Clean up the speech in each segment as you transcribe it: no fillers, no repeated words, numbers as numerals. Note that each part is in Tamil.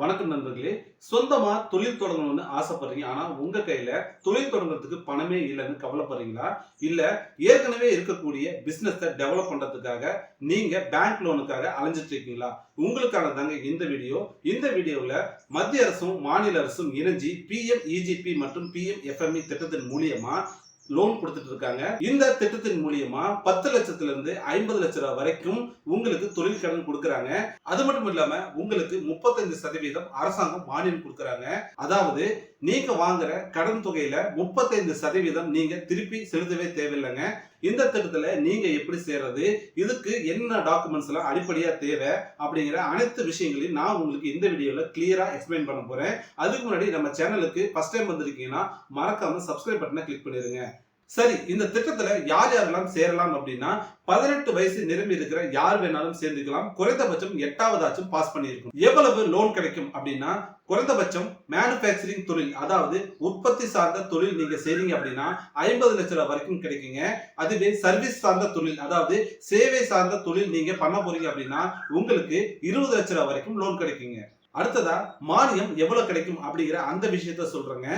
வணக்கம் நண்பர்களே. சொந்தமா தொழில் தொடங்கணும்னு ஆசைப்படுறீங்க. ஆனா உங்க கையில தொழில் தொடங்குறதுக்கு பணமே இல்லைன்னு கவலைப்படுறீங்களா? இல்ல ஏற்கனவே இருக்கக்கூடிய பிசினஸ டெவலப் பண்றதுக்காக நீங்க பேங்க் லோனுக்காக அலைஞ்சிட்டு இருக்கீங்களா? உங்களுக்கான தாங்க இந்த வீடியோ. இந்த வீடியோல மத்திய அரசும் மாநில அரசும் இணைஞ்சு PM-EGP மற்றும் PM-FME திட்டத்தின் மூலியமா லோன் கொடுத்துட்டு இருக்காங்க. இந்த திட்டத்தின் மூலியமா 10 லட்சத்துல இருந்து 50 லட்சம் ரூபாய் வரைக்கும் உங்களுக்கு தொழில் கடன் கொடுக்கறாங்க. அது மட்டும் இல்லாம உங்களுக்கு 35% அரசாங்கம் மானியம் கொடுக்கறாங்க. அதாவது நீங்க வாங்குற கடன் தொகையில 35% நீங்க திருப்பி செலுத்தவே தேவையில்லைங்க. இந்த திட்டத்துல நீங்க எப்படி சேர்றது, இதுக்கு என்ன டாக்குமெண்ட்ஸ் எல்லாம் அடிப்படையா தேவை அப்படிங்கிற அனைத்து விஷயங்களையும் நான் உங்களுக்கு இந்த வீடியோல கிளியரா எக்ஸ்பிளைன் பண்ண போறேன். அதுக்கு முன்னாடி நம்ம சேனலுக்கு ஃபர்ஸ்ட் டைம் வந்திருக்கீங்கன்னா மறக்காம சப்ஸ்கிரைப் பட்டனை கிளிக் பண்ணிருங்க. சரி, இந்த திட்டத்துல யார் யாரெல்லாம் சேரலாம் அப்படின்னா 18 வயசு நிரம்பி இருக்கிற யார் வேணாலும் சேர்ந்துக்கலாம். குறைந்தபட்சம் 8ஆவதாச்சும் பாஸ் பண்ணியிருக்கும். எவ்வளவு லோன் கிடைக்கும் அப்படின்னா குறைந்தபட்சம் மேனுபேக்சரிங் தொழில், அதாவது உற்பத்தி சார்ந்த தொழில் நீங்க செய்றீங்க அப்படின்னா 50 லட்சம் ரூபாய் வரைக்கும் கிடைக்குங்க. அதுவே சர்வீஸ் சார்ந்த தொழில், அதாவது சேவை சார்ந்த தொழில் நீங்க பண்ண போறீங்க அப்படின்னா உங்களுக்கு 20 லட்சம் ரூபாய் வரைக்கும் லோன் கிடைக்குங்க. அடுத்ததா மானியம் எவ்வளவு கிடைக்கும் அப்படிங்கிற அந்த விஷயத்த சொல்றேங்க.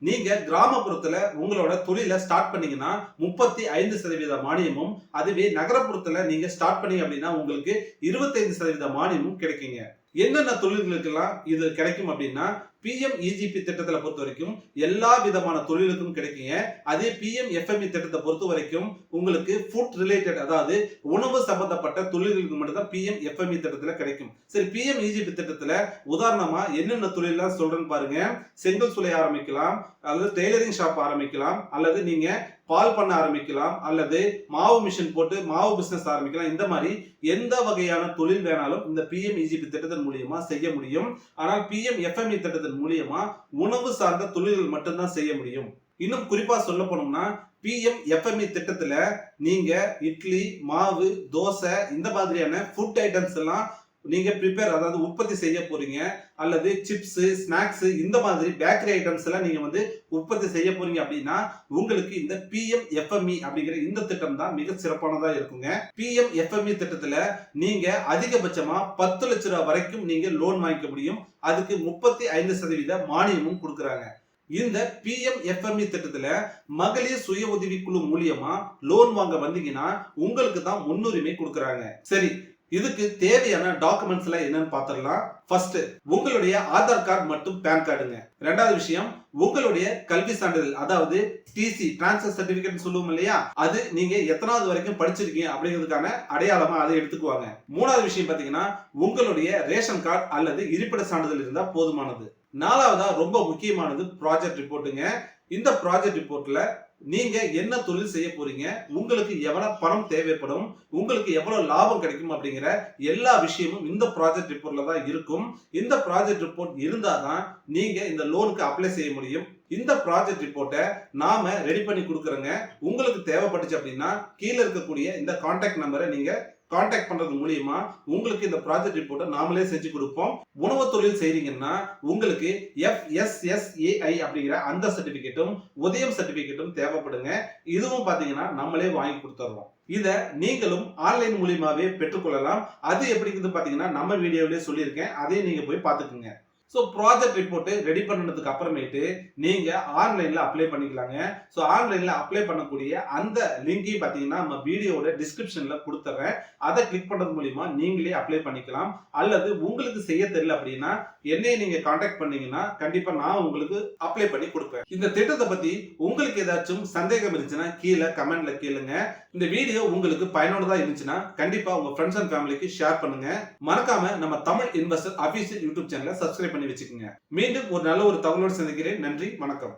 நீங்க கிராமப்புறத்துல உங்களோட தொழிலை ஸ்டார்ட் பண்ணீங்கன்னா 35% மானியமும், அதுவே நகரப்புறத்துல நீங்க ஸ்டார்ட் பண்ணீங்க அப்படின்னா உங்களுக்கு 25% மானியமும் கிடைக்குங்க. என்னென்ன தொழில்களுக்கெல்லாம் இது கிடைக்கும் அப்படின்னா PM-EGP திட்டத்தை பொறுத்த வரைக்கும் எல்லா விதமான தொழிலுக்கும் கிடைக்குங்க. அதே PM-FME திட்டத்தை பொறுத்த வரைக்கும் உங்களுக்கு ஃபுட் ரிலேட்டட், அதாவது உணவு சம்பந்தப்பட்ட தொழில்களுக்கு மட்டும் தான் PM-FME திட்டத்துல கிடைக்கும். சரி, PM-EGP திட்டத்துல உதாரணமா என்னென்ன தொழில் சொல்றேன்னு பாருங்க. செங்கல் சூளை ஆரம்பிக்கலாம், அல்லது டெய்லரிங் ஷாப் ஆரம்பிக்கலாம், அல்லது நீங்க பால் பண்ண ஆரம்பிக்கலாம், அல்லது மாவு மிஷின் போட்டு மாவு பிசினஸ் ஆரம்பிக்கலாம். இந்த மாதிரி எந்த வகையான தொழில் வேணாலும் இந்த PM-EGP திட்டத்தின் மூலியமா செய்ய முடியும். ஆனால் PM-FME திட்டத்தின் மூலியமா உணவு சார்ந்த தொழில்கள் மட்டும்தான் செய்ய முடியும். இன்னும் குறிப்பா சொல்ல போனோம்னா PM-FME திட்டத்துல நீங்க இட்லி, மாவு, தோசை இந்த மாதிரியான ஃபுட் ஐட்டம்ஸ் எல்லாம் நீங்க ப்ரிப்பேர், அதாவது உற்பத்தி செய்ய போறீங்க, அல்லது சிப்ஸ், ஸ்நாக்ஸ் இந்த மாதிரி பேக்கரி ஐட்டம்ஸ் எல்லாம் நீங்க உற்பத்தி செய்ய போறீங்க அப்படின்னா உங்களுக்கு இந்த PM-FME அப்படிங்கிற இந்த திட்டம் தான் மிக சிறப்பானதா இருக்குங்க. PM-FME திட்டத்துல நீங்க அதிகபட்சமா 10 லட்சம் ரூபாய் வரைக்கும் நீங்க லோன் வாங்கிக்க முடியும். அதுக்கு 35% மானியமும் கொடுக்கறாங்க. இந்த PM-FME திட்டத்துல மகளிர் சுய உதவி குழு மூலியமா லோன் வாங்க வந்தீங்கன்னா உங்களுக்கு தான் முன்னுரிமை கொடுக்கறாங்க. சரி, இதுக்கு தேவையான டாக்குமெண்ட்ஸ் எல்லாம் என்னன்னு பாத்திரலாம். ஃபர்ஸ்ட், உங்களுடைய ஆதார் கார்டு மற்றும் பேன் கார்டுங்க. ரெண்டாவது விஷயம், உங்களுடைய கல்வி சான்றிதழ், அதாவது TC டிரான்ஸ்ஃபர் சர்டிபிகேட் சொல்லுவோம் இல்லையா, அது நீங்க எத்தனாவது வரைக்கும் படிச்சிருக்கீங்க அப்படிங்கிறதுக்கான அடையாளமா அதை எடுத்துக்குவாங்க. மூணாவது விஷயம் பாத்தீங்கன்னா உங்களுடைய ரேஷன் கார்டு அல்லது இருப்பிட சான்றிதழ் இருந்தா போதுமானது. நாலாவதா ரொம்ப முக்கியமானது ப்ராஜெக்ட் ரிப்போர்ட்டுங்க. இந்த ப்ராஜெக்ட் ரிப்போர்ட்ல நீங்க என்ன தொழில் செய்ய போறீங்க, உங்களுக்கு எவ்வளவு பணம் தேவைப்படும், உங்களுக்கு எவ்வளவு லாபம் கிடைக்கும் அப்படிங்கிற எல்லா விஷயமும் இந்த ப்ராஜெக்ட் ரிப்போர்ட்ல தான் இருக்கும். இந்த ப்ராஜெக்ட் ரிப்போர்ட் இருந்தாதான் நீங்க இந்த லோனுக்கு அப்ளை செய்ய முடியும். இந்த ப்ராஜெக்ட் ரிப்போர்ட்டை நாம ரெடி பண்ணி கொடுக்கறோங்க. உங்களுக்கு தேவைப்பட்டுச்சு அப்படின்னா கீழே இருக்கக்கூடிய இந்த கான்டாக்ட் நம்பரை நீங்க கான்டாக்ட் பண்றது மூலியமா உங்களுக்கு இந்த ப்ராஜெக்ட் ரிப்போர்ட்டை நாமளே செஞ்சு கொடுப்போம். உணவு தொழில் செய்றீங்கன்னா உங்களுக்கு FSSAI அப்படிங்கிற அந்த சர்டிபிகேட்டும் உதயம் சர்டிபிகேட்டும் தேவைப்படுங்க. இதுவும் பாத்தீங்கன்னா நம்மளே வாங்கி கொடுத்துறோம். இத நீங்களும் ஆன்லைன் மூலியமாவே பெற்றுக்கொள்ளலாம். அது எப்படி பாத்தீங்கன்னா நம்ம வீடியோலயே சொல்லியிருக்கேன், அதையும் நீங்க போய் பாத்துக்குங்க. ஸோ ப்ராஜெக்ட் ரிப்போர்ட் ரெடி பண்ணதுக்கு அப்புறமேட்டு நீங்க ஆன்லைன்ல அப்ளை பண்ணிக்கலாங்க. ஸோ ஆன்லைன்ல அப்ளை பண்ணக்கூடிய அந்த லிங்கையும் பார்த்தீங்கன்னா நம்ம வீடியோட டிஸ்கிரிப்ஷன்ல கொடுத்துறேன். அதை கிளிக் பண்றது மூலியமா நீங்களே அப்ளை பண்ணிக்கலாம். அல்லது உங்களுக்கு செய்ய தெரியல அப்படின்னா என்னைய நீங்க கான்டாக்ட் பண்ணீங்கன்னா கண்டிப்பா நான் உங்களுக்கு அப்ளை பண்ணி கொடுப்பேன். இந்த திட்டத்தை பத்தி உங்களுக்கு ஏதாச்சும் சந்தேகம் இருந்துச்சுன்னா கீழே கமெண்ட்ல கேளுங்க. இந்த வீடியோ உங்களுக்கு பயனுள்ளதா இருந்துச்சுன்னா கண்டிப்பா உங்க ஃப்ரெண்ட்ஸ் அண்ட் ஃபேமிலிக்கு ஷேர் பண்ணுங்க. மறக்காம நம்ம தமிழ் இன்வெஸ்டர் அபிஷியல் யூடியூப் சேனலை சப்ஸ்கிரைப் பண்ணி வச்சுக்கோங்க. மீண்டும் ஒரு நல்ல ஒரு தகவலோடு சந்திக்கிறேன். நன்றி, வணக்கம்.